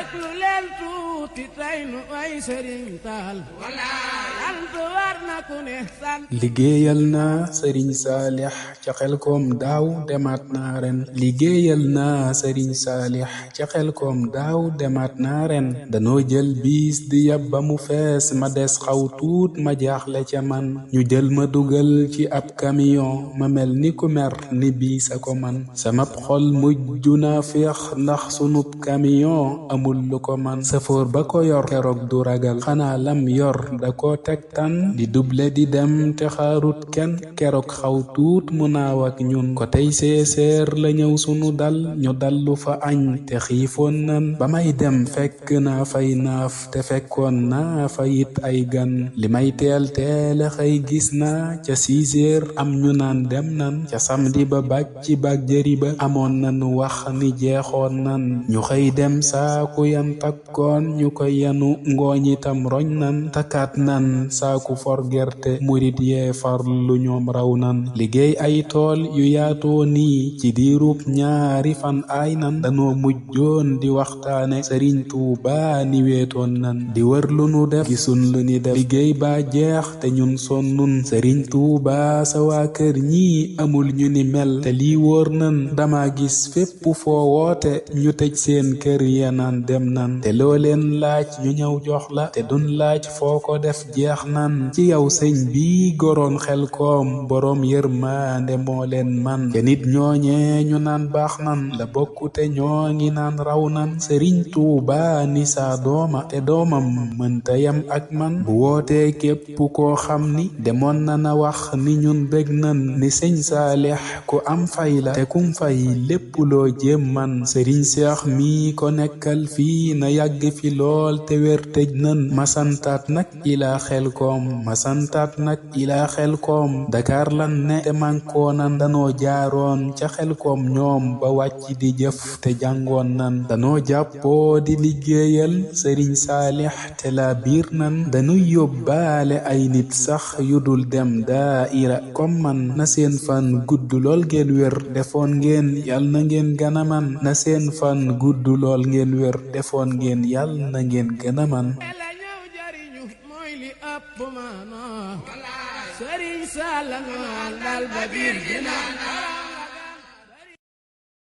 déglu leen tuuti tey nu ay sëriñ taal sant war na ku ne sant liggéeyal naa sëriñ saalix ca xelkom daaw demaat naa ren liggéeyal naa sëriñ saalix ca xelkom daaw demaat naa ren danoo jël biis di yab ba mu fees ma des xaw tuut ma jaaxle ca man ñu jël ma dugal ci ab camion ma mel ni ku mer ni biis a ko man sama xol mujj na féex ndax sunub camion amul lu ko man safoor ba ko yor keroog du ragal xanaa lam yor da ko teg tan di double di dem te xaarut kenn keroog xaw tuut mu naaw ak ñun ko tey seeseer la ñëw sunu dal ñu dallu fa añ te xiifoon nan ba may dem fekk naa fay naaf te fekkoon naa fayit ay gan li may teel xëy gis naa ca 6 heures am ñu naan dem nan ca samedi ba bàcc bak jëri ba amoon nanu wax ni jeexoon nan ñu xëy dem saaku yan takkoon ñu ko yanu ngooñ itam roñ nan takkaat nan saaku for gerte murit yee farlu ñoom raw nan liggéey ay tool yu yaatoo nii ci diirub ñaari fan ay nan danoo mujjoon di waxtaane sëriñ Tuuba ni weetoon nan di wër lu nu def gisun lu ni def liggéey ba jeex te ñun sonnun sëriñ Tuuba sa waa kër ñi amul ñu ni mel te lii wóor nan dama gis fépp foo woote ñu tëj seen kër ya naan dem nan te loo leen laaj ñu ñëw jox la te dun laaj foo ko def jeex nan ci yow sëñ bi goroon xel koom boroom yërmande moo leen man te nit ñooñe ñu naan baax nan la bokkute ñoo ngi naan raw nan sëriñ Tuuba ni saa dooma te doomam mënta yam ak man bu wootee képp koo xam ni demoon na na wax ni ñun bég nan ni sëñ Saalix ku am fay la te kum fay lépp loo jéem man sëriñ Seex mi ko nekkal fii na yàgg fi lool te wér tëj nan ma santaat nag ilaa Xelkom ma santaat nag ilaa Xelkom Dakar lan ne te mànkoo nan danoo jaaroon ca Xelkom ñoom ba wàcc di jëf te jàngoon nan danoo jàppoo di liggéeyal sëriñ Saalix te la biir nan dañuy yóbbaale ay nit sax yu dul dem daayira comme man na seen fan gudd lool ngeen wér defoon ngeen yal na ngeen gëna man na seen fan gudd lool ngeen wér defoon ngeen yal na ngeen gëna man la ñëw jariñu mooy li ëpp maana sëriñ Saala nga dal ba biir dina